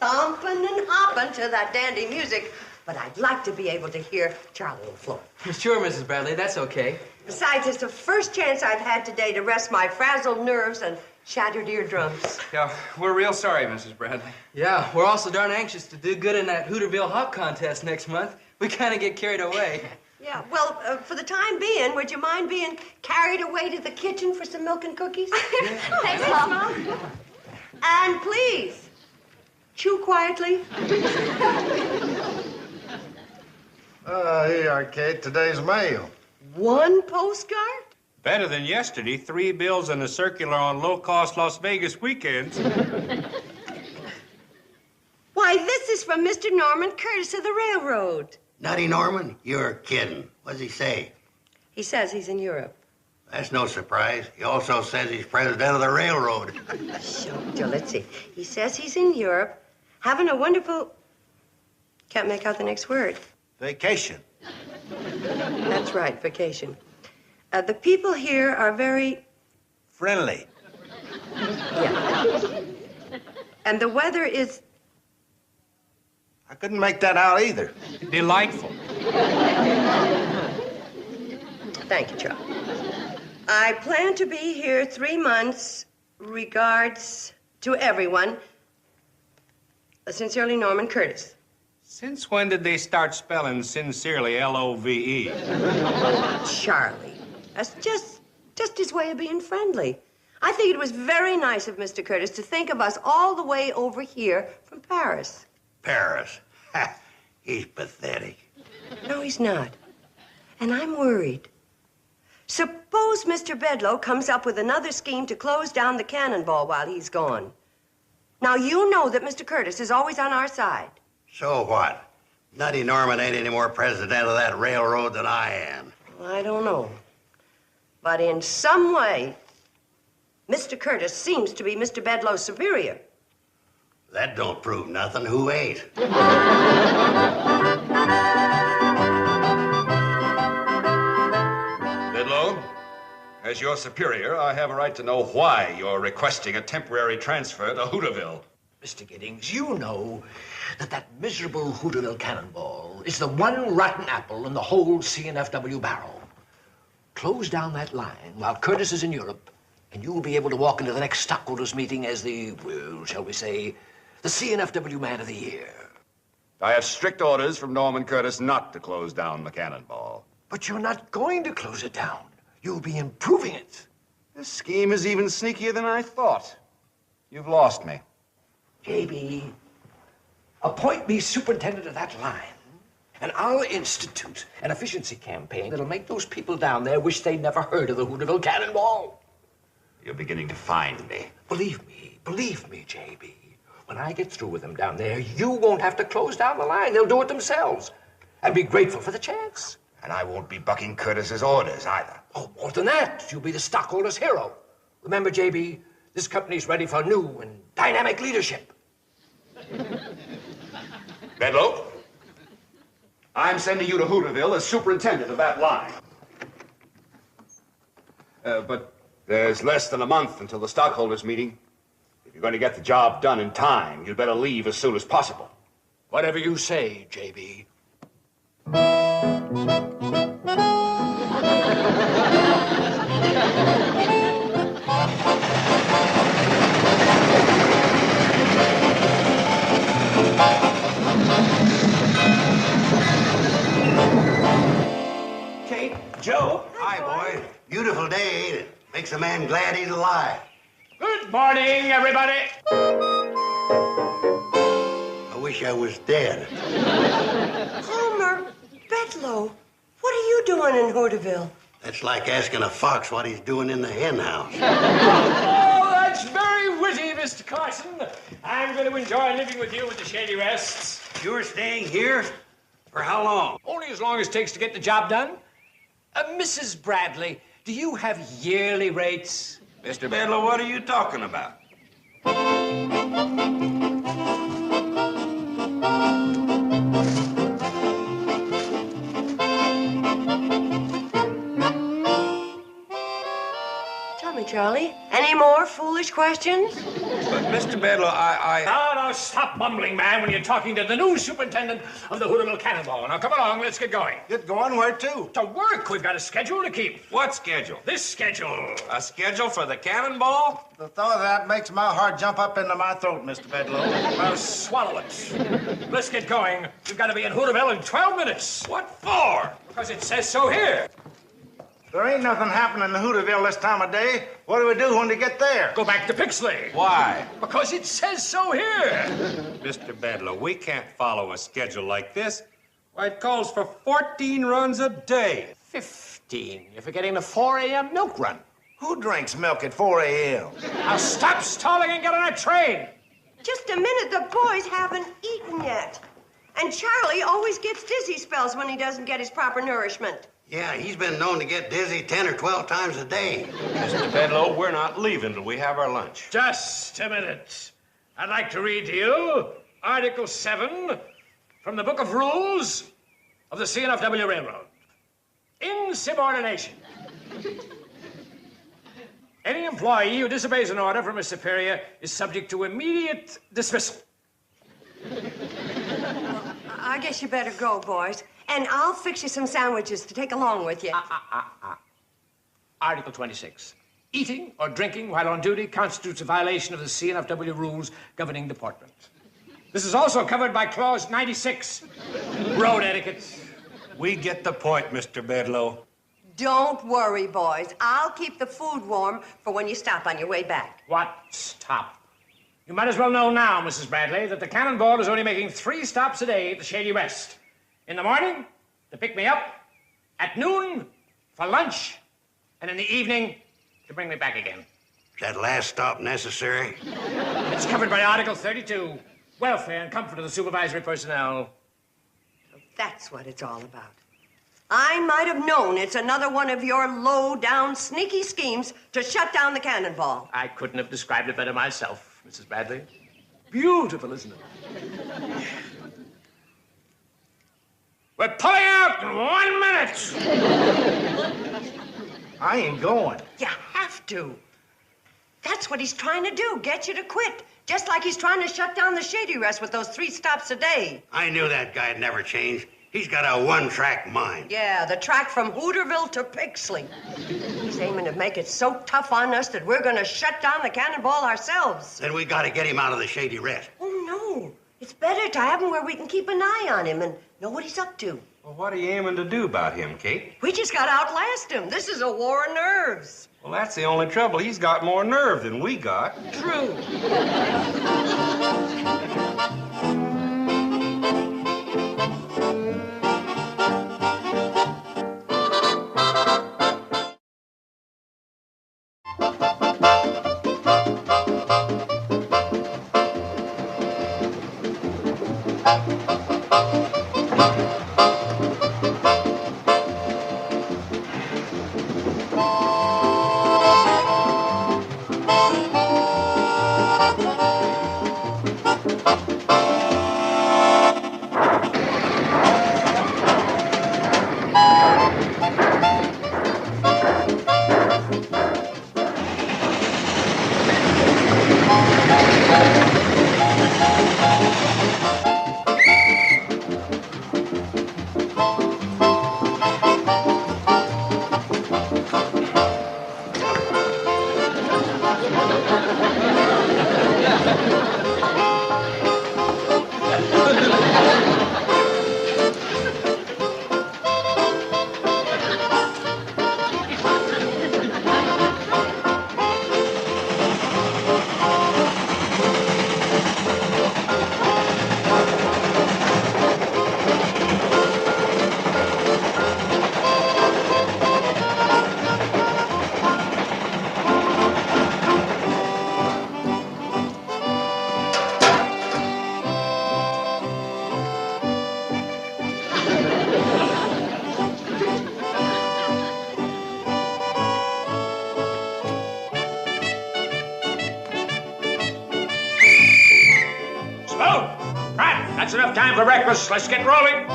stomping and hopping to that dandy music, but I'd like to be able to hear Charlie on the floor. Sure, Mrs. Bradley, that's okay. Besides, it's the first chance I've had today to rest my frazzled nerves and shattered eardrums. Yeah, we're real sorry, Mrs. Bradley. Yeah, we're also darn anxious to do good in that Hooterville Hop Contest next month. We kind of get carried away. Yeah, well, for the time being, would you mind being carried away to the kitchen for some milk and cookies? Thanks, Mom. And please, chew quietly. Here you are, Kate. Today's mail. One postcard? Better than yesterday. 3 bills and a circular on low-cost Las Vegas weekends. Why, this is from Mr. Norman Curtis of the railroad. Nutty Norman? You're kidding. What's he say? He says he's in Europe. That's no surprise. He also says he's president of the railroad. Sure, let's see. He says he's in Europe, having a wonderful... Can't make out the next word. Vacation. That's right, vacation. The people here are very... Friendly. Yeah. And the weather is... I couldn't make that out either. Delightful. Thank you, Charlie. I plan to be here 3 months. Regards to everyone. Sincerely, Norman Curtis. Since when did they start spelling sincerely L-O-V-E? Charlie. That's just his way of being friendly. I think it was very nice of Mr. Curtis to think of us all the way over here from Paris. Paris. Ha! He's pathetic. No, he's not. And I'm worried. Suppose Mr. Bedloe comes up with another scheme to close down the Cannonball while he's gone. Now, you know that Mr. Curtis is always on our side. So what? Nutty Norman ain't any more president of that railroad than I am. Well, I don't know. But in some way, Mr. Curtis seems to be Mr. Bedloe's superior. That don't prove nothing. Who ain't? Bedloe, as your superior, I have a right to know why you're requesting a temporary transfer to Hooterville. Mr. Giddings, you know that miserable Hooterville Cannonball is the one rotten apple in the whole C&FW barrel. Close down that line while Curtis is in Europe, and you'll be able to walk into the next stockholders' meeting as the, well, shall we say, the C&FW Man of the Year. I have strict orders from Norman Curtis not to close down the Cannonball. But you're not going to close it down. You'll be improving it. This scheme is even sneakier than I thought. You've lost me. JB, appoint me superintendent of that line, and I'll institute an efficiency campaign that'll make those people down there wish they'd never heard of the Hooterville Cannonball. You're beginning to find me. Believe me, JB. When I get through with them down there, you won't have to close down the line. They'll do it themselves and be grateful for the chance. And I won't be bucking Curtis's orders either. Oh, more than that, you'll be the stockholders' hero. Remember, JB, this company's ready for new and dynamic leadership. Bedloe, I'm sending you to Hooterville as superintendent of that line. But there's less than a month until the stockholders' meeting. If you're going to get the job done in time, you'd better leave as soon as possible. Whatever you say, JB. Kate, Joe. Hi, boy. Beautiful day, ain't it? Makes a man glad he's alive. Good morning, everybody. I wish I was dead. Homer Bedloe, what are you doing in Hooterville? That's like asking a fox what he's doing in the hen house. Oh, that's very witty, Mr. Carson. I'm going to enjoy living with you at the Shady Rests. You're staying here? For how long? Only as long as it takes to get the job done. Mrs. Bradley, do you have yearly rates? Mr. Bedloe, what are you talking about? Tell me, Charlie, any more foolish questions? But, Mr. Bedloe, I... No, stop mumbling, man, when you're talking to the new superintendent of the Hooterville Cannonball. Now, come along, let's get going. Get going where to? To work. We've got a schedule to keep. What schedule? This schedule. A schedule for the cannonball? The thought of that makes my heart jump up into my throat, Mr. Bedlow. Well, swallow it. Let's get going. We've got to be in Hooterville in 12 minutes. What for? Because it says so here. There ain't nothing happening in Hooterville this time of day. What do we do when we get there? Go back to Pixley. Why? Because it says so here. Mr. Bedlow, we can't follow a schedule like this. Why, it calls for 14 runs a day. 15. You're forgetting the 4 a.m. milk run. Who drinks milk at 4 a.m.? Now stop stalling and get on a train. Just a minute, the boys haven't eaten yet. And Charlie always gets dizzy spells when he doesn't get his proper nourishment. Yeah, he's been known to get dizzy 10 or 12 times a day. Mr. Bedlow, we're not leaving till we have our lunch. Just a minute. I'd like to read to you Article 7 from the Book of Rules of the CNFW Railroad. Insubordination. Any employee who disobeys an order from a superior is subject to immediate dismissal. I guess you better go, boys. And I'll fix you some sandwiches to take along with you. Article 26. Eating or drinking while on duty constitutes a violation of the CNFW rules governing deportment. This is also covered by Clause 96. Road etiquette. We get the point, Mr. Bedlow. Don't worry, boys. I'll keep the food warm for when you stop on your way back. What stop? You might as well know now, Mrs. Bradley, that the Cannonball is only making 3 stops a day at the Shady Rest. In the morning, to pick me up. At noon, for lunch. And in the evening, to bring me back again. Is that last stop necessary? It's covered by Article 32. Welfare and comfort of the supervisory personnel. That's what it's all about. I might have known it's another one of your low-down, sneaky schemes to shut down the Cannonball. I couldn't have described it better myself, Mrs. Bradley. Beautiful, isn't it? We're pulling out in 1 minute. I ain't going. You have to. That's what he's trying to do, get you to quit. Just like he's trying to shut down the Shady Rest with those 3 stops a day. I knew that guy'd never change. He's got a one-track mind. Yeah, the track from Hooterville to Pixley. He's aiming to make it so tough on us that we're going to shut down the Cannonball ourselves. Then we gotta get him out of the Shady Rest. Oh, no. It's better to have him where we can keep an eye on him and know what he's up to. Well, what are you aiming to do about him, Kate? We just got to outlast him. This is a war of nerves. Well, that's the only trouble. He's got more nerve than we got. True. That's enough time for breakfast. Let's get rolling.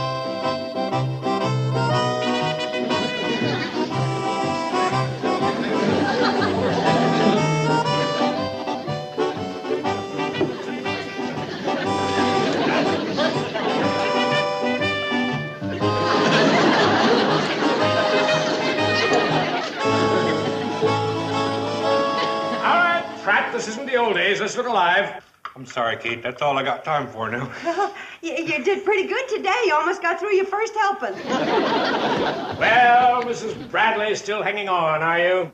boys. Let's look alive. I'm sorry, Kate. That's all I got time for now. You did pretty good today. You almost got through your first helping. Well, Mrs. Bradley is still hanging on, are you?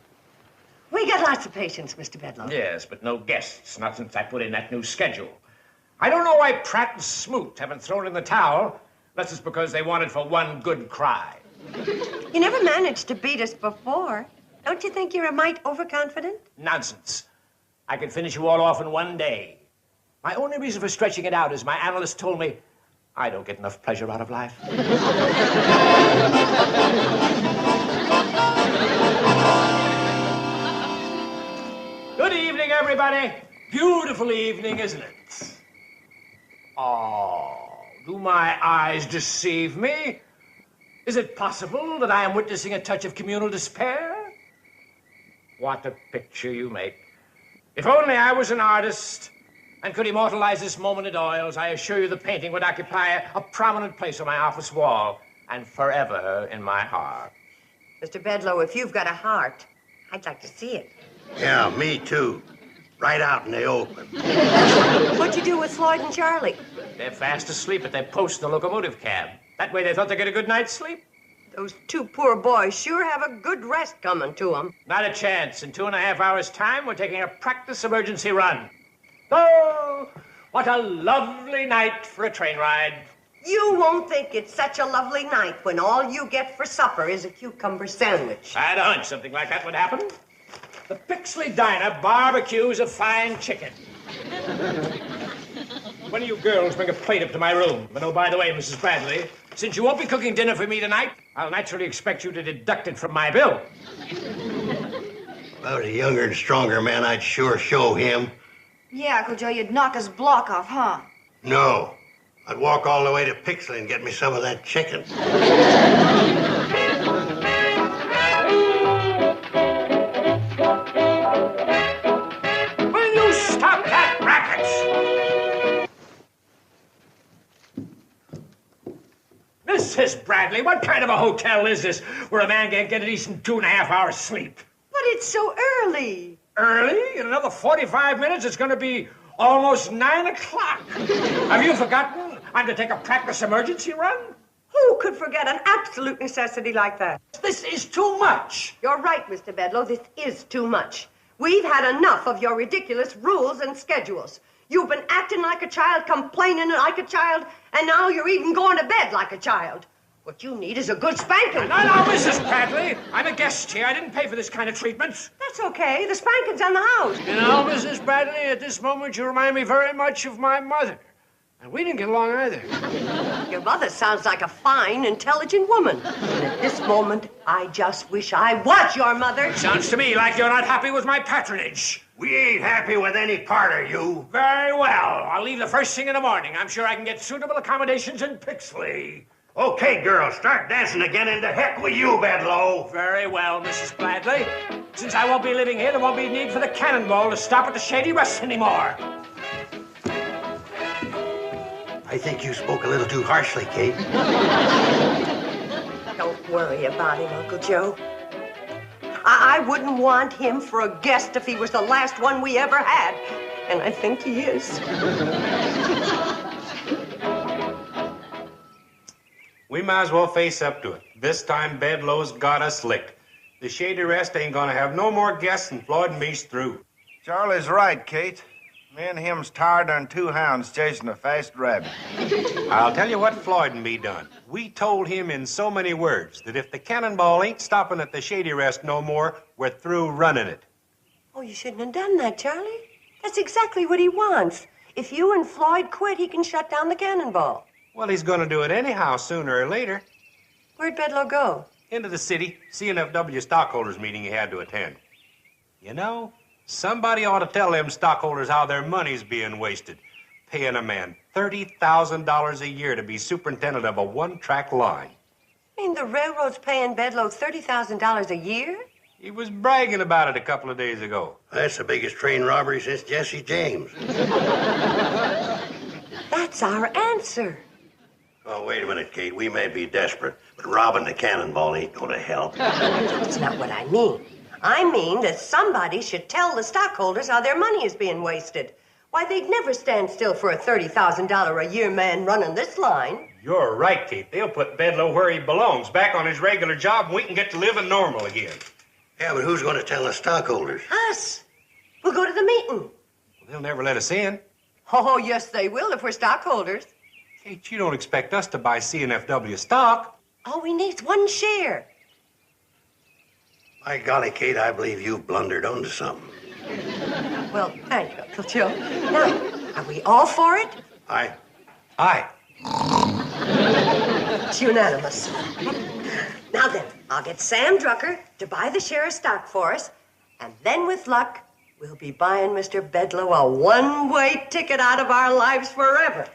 We got lots of patience, Mr. Bedlow. Yes, but no guests. Not since I put in that new schedule. I don't know why Pratt and Smoot haven't thrown in the towel. Unless it's because they wanted for one good cry. You never managed to beat us before. Don't you think you're a mite overconfident? Nonsense. I could finish you all off in one day. My only reason for stretching it out is my analyst told me I don't get enough pleasure out of life. Good evening, everybody. Beautiful evening, isn't it? Oh, do my eyes deceive me? Is it possible that I am witnessing a touch of communal despair? What a picture you make. If only I was an artist and could immortalize this moment in oils, I assure you the painting would occupy a prominent place on my office wall and forever in my heart. Mr. Bedlow, if you've got a heart, I'd like to see it. Yeah, me too. Right out in the open. What'd you do with Floyd and Charlie? They're fast asleep at their post in the locomotive cab. That way they thought they'd get a good night's sleep. Those two poor boys sure have a good rest coming to them. Not a chance. In 2.5 hours' time, we're taking a practice emergency run. Oh, what a lovely night for a train ride. You won't think it's such a lovely night when all you get for supper is a cucumber sandwich. I had a hunch something like that would happen. The Pixley Diner barbecues a fine chicken. One of you girls bring a plate up to my room. And oh, by the way, Mrs. Bradley, since you won't be cooking dinner for me tonight, I'll naturally expect you to deduct it from my bill. If I was a younger and stronger man, I'd sure show him. Yeah, Uncle Joe, you'd knock his block off, huh? No. I'd walk all the way to Pixley and get me some of that chicken. Will you stop that racket? Mrs. Bradley, what kind of a hotel is this where a man can't get a decent 2.5 hours sleep? But it's so early. Early? In another 45 minutes, it's going to be almost 9 o'clock. Have you forgotten I'm to take a practice emergency run? Who could forget an absolute necessity like that? This is too much. You're right, Mr. Bedlow. This is too much. We've had enough of your ridiculous rules and schedules. You've been acting like a child, complaining like a child, and now you're even going to bed like a child. What you need is a good spanking. No, Mrs. Bradley. I'm a guest here. I didn't pay for this kind of treatment. That's okay. The spanking's on the house. You know, Mrs. Bradley, at this moment you remind me very much of my mother. And we didn't get along either. Your mother sounds like a fine, intelligent woman. And at this moment, I just wish I was your mother. Sounds to me like you're not happy with my patronage. We ain't happy with any part of you. Very well. I'll leave the first thing in the morning. I'm sure I can get suitable accommodations in Pixley. Okay, girls, start dancing again, and to heck with you, Bedlow. Very well, Mrs. Bradley. Since I won't be living here, there won't be need for the cannonball to stop at the Shady West anymore. I think you spoke a little too harshly, Kate. Don't worry about him, Uncle Joe. I wouldn't want him for a guest if he was the last one we ever had. And I think he is. We might as well face up to it. This time Bedlow's got us licked. The Shady Rest ain't gonna have no more guests and Floyd and me's through. Charlie's right, Kate. Me and him's tired than two hounds chasing a fast rabbit. I'll tell you what Floyd and me done. We told him in so many words that if the cannonball ain't stopping at the Shady Rest no more, we're through running it. Oh, you shouldn't have done that, Charlie. That's exactly what he wants. If you and Floyd quit, he can shut down the cannonball. Well, he's gonna do it anyhow, sooner or later. Where'd Bedlow go? Into the city, CNFW stockholders meeting he had to attend. You know, somebody ought to tell them stockholders how their money's being wasted. Paying a man $30,000 a year to be superintendent of a one-track line. I mean, the railroad's paying Bedlow $30,000 a year? He was bragging about it a couple of days ago. That's the biggest train robbery since Jesse James. That's our answer. Oh, wait a minute, Kate. We may be desperate, but robbing the cannonball ain't gonna help. That's not what I mean. I mean that somebody should tell the stockholders how their money is being wasted. Why, they'd never stand still for a $30,000 a year man running this line. You're right, Kate. They'll put Bedloe where he belongs, back on his regular job, and we can get to living normal again. Yeah, but who's going to tell the stockholders? Us. We'll go to the meeting. Well, they'll never let us in. Oh, yes, they will if we're stockholders. Kate, you don't expect us to buy CNFW stock. All we need's one share. My golly, Kate, I believe you've blundered onto something. Well, thank you, Uncle Joe. Now, are we all for it? Aye. Aye. It's unanimous. Now then, I'll get Sam Drucker to buy the share of stock for us, and then with luck, we'll be buying Mr. Bedloe a one-way ticket out of our lives forever.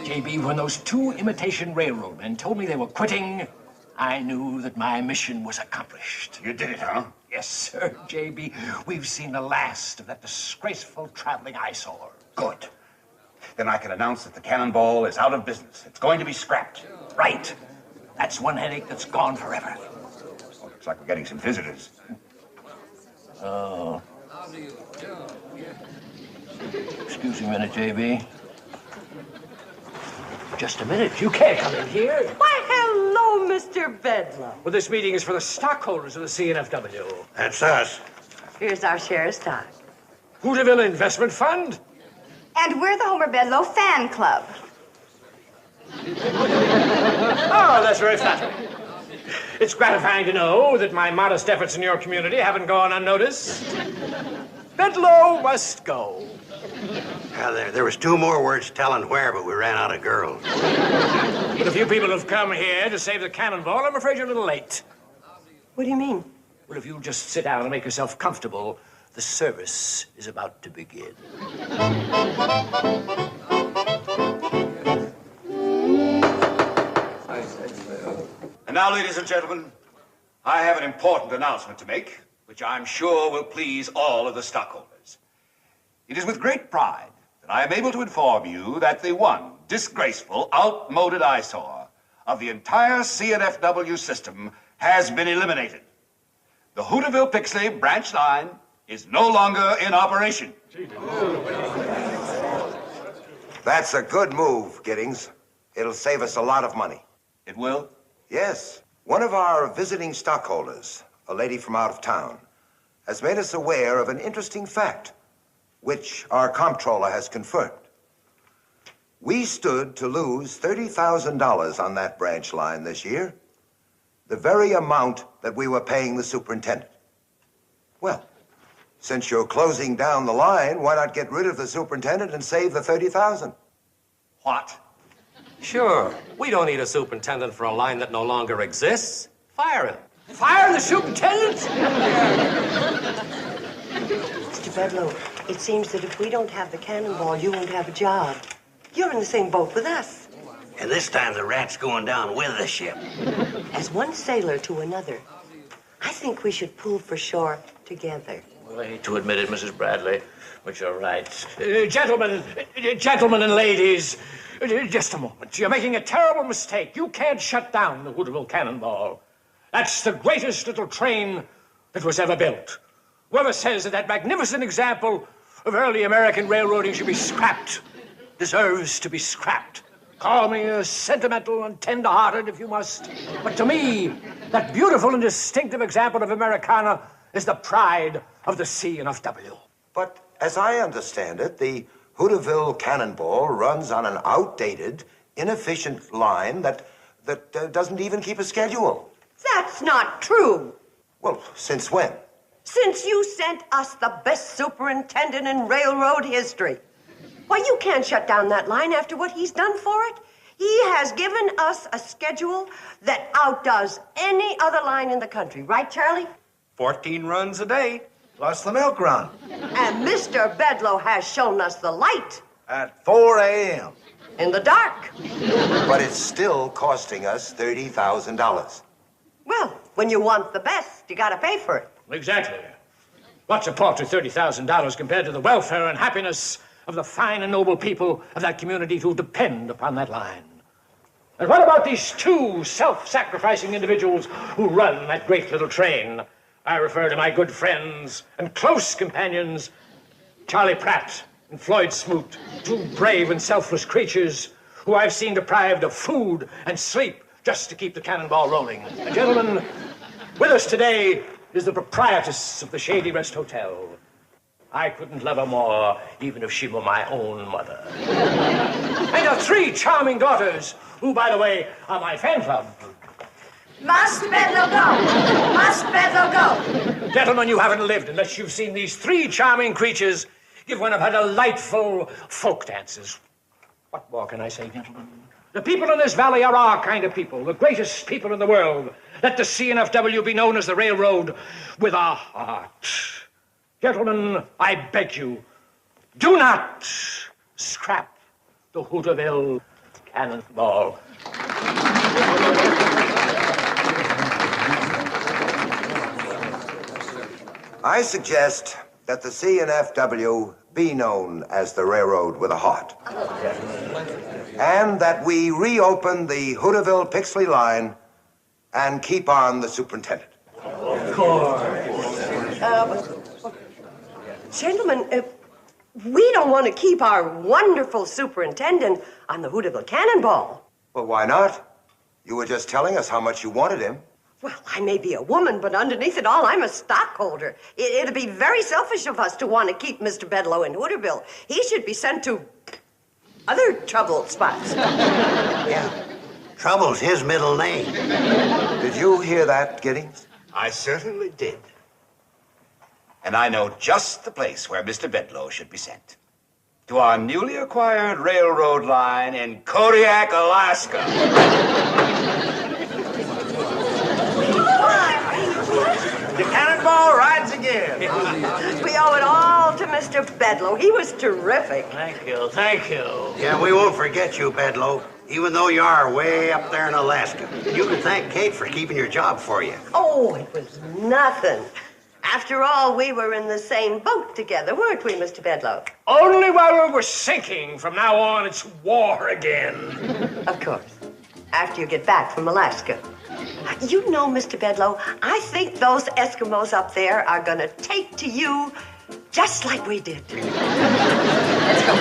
JB, when those two imitation railroadmen told me they were quitting, I knew that my mission was accomplished. You did it, huh? Yes, sir, JB. We've seen the last of that disgraceful traveling eyesore. Good. Then I can announce that the Cannonball is out of business. It's going to be scrapped. Right. That's one headache that's gone forever. Oh, looks like we're getting some visitors. Oh. Excuse me a minute, JB. Just a minute. You can't come in here. Why, hello, Mr. Bedloe. Well, this meeting is for the stockholders of the CNFW. That's us. Here's our share of stock. Hooterville Investment Fund? And we're the Homer Bedloe Fan Club. Oh, that's very flattering. It's gratifying to know that my modest efforts in your community haven't gone unnoticed. Bedloe must go. Yeah, there was two more words telling where, but we ran out of girls. But a few people have come here to save the Cannonball. I'm afraid you're a little late. What do you mean? Well, if you'll just sit down and make yourself comfortable, the service is about to begin. And now, ladies and gentlemen, I have an important announcement to make, which I'm sure will please all of the stockholders. It is with great pride that I am able to inform you that the one disgraceful, outmoded eyesore of the entire CNFW system has been eliminated. The Hooterville-Pixley branch line is no longer in operation. That's a good move, Giddings. It'll save us a lot of money. It will? Yes. One of our visiting stockholders, a lady from out of town, has made us aware of an interesting fact, which our comptroller has confirmed. We stood to lose $30,000 on that branch line this year, the very amount that we were paying the superintendent. Well, since you're closing down the line, why not get rid of the superintendent and save the $30,000? What? Sure. We don't need a superintendent for a line that no longer exists. Fire him. Fire the superintendent? Mr. Bedloe, it seems that if we don't have the Cannonball, you won't have a job. You're in the same boat with us. And this time the rat's going down with the ship. As one sailor to another, I think we should pull for shore together. Well, I hate to admit it, Mrs. Bradley, but you're right. Gentlemen and ladies, just a moment. You're making a terrible mistake. You can't shut down the Hooterville Cannonball. That's the greatest little train that was ever built. Whoever says that magnificent example of early American railroading should be scrapped deserves to be scrapped. Call me sentimental and tender-hearted if you must. But to me, that beautiful and distinctive example of Americana is the pride of the CNFW. But as I understand it, the Hooterville Cannonball runs on an outdated, inefficient line that doesn't even keep a schedule. That's not true. Well, since when? Since you sent us the best superintendent in railroad history. Why, you can't shut down that line after what he's done for it. He has given us a schedule that outdoes any other line in the country. Right, Charlie? 14 runs a day. Plus the milk run. And Mr. Bedloe has shown us the light. At 4 a.m. In the dark. But it's still costing us $30,000. Well, When you want the best, you gotta pay for it. Exactly. What's a paltry $30,000 compared to the welfare and happiness of the fine and noble people of that community who depend upon that line? And what about these two self-sacrificing individuals who run that great little train? I refer to my good friends and close companions, Charlie Pratt and Floyd Smoot, two brave and selfless creatures who I've seen deprived of food and sleep just to keep the cannonball rolling. And gentlemen, with us today is the proprietress of the Shady Rest Hotel. I couldn't love her more, even if she were my own mother. And her three charming daughters, who, by the way, are my fan club. Must Bedloe go? Must Bedloe go? Gentlemen, you haven't lived unless you've seen these three charming creatures give one of her delightful folk dances. What more can I say, gentlemen? The people in this valley are our kind of people, the greatest people in the world. Let the CNFW be known as the railroad with a heart. Gentlemen, I beg you, do not scrap the Hooterville cannonball. I suggest that the CNFW be known as the railroad with a heart. And that we reopen the Hooterville-Pixley line and keep on the superintendent. Of course. Gentlemen, we don't want to keep our wonderful superintendent on the Hooterville Cannonball. Well, why not? You were just telling us how much you wanted him. Well, I may be a woman, but underneath it all, I'm a stockholder. It'd be very selfish of us to want to keep Mr. Bedloe in Hooterville. He should be sent to other troubled spots. Yeah. Trouble's his middle name. Did you hear that, Giddings? I certainly did. And I know just the place where Mr. Bedloe should be sent. To our newly acquired railroad line in Kodiak, Alaska. The cannonball rides again. We owe it all to Mr. Bedloe. He was terrific. Thank you, thank you. Yeah, we won't forget you, Bedloe, even though you are way up there in Alaska. You can thank Kate for keeping your job for you. Oh, it was nothing. After all, we were in the same boat together, weren't we, Mr. Bedloe? Only while we were sinking. From now on, it's war again. Of course. After you get back from Alaska. You know, Mr. Bedloe, I think those Eskimos up there are going to take to you just like we did. Let's go.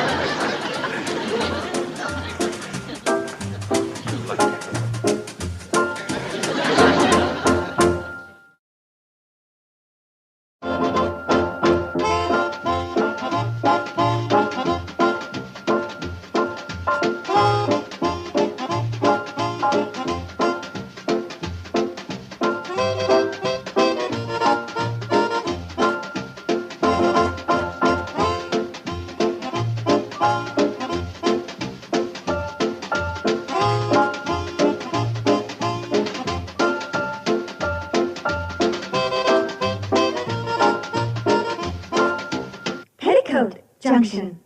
Petticoat, Junction.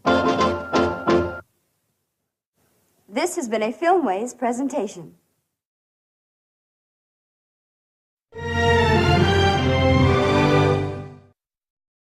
This has been a Filmways presentation.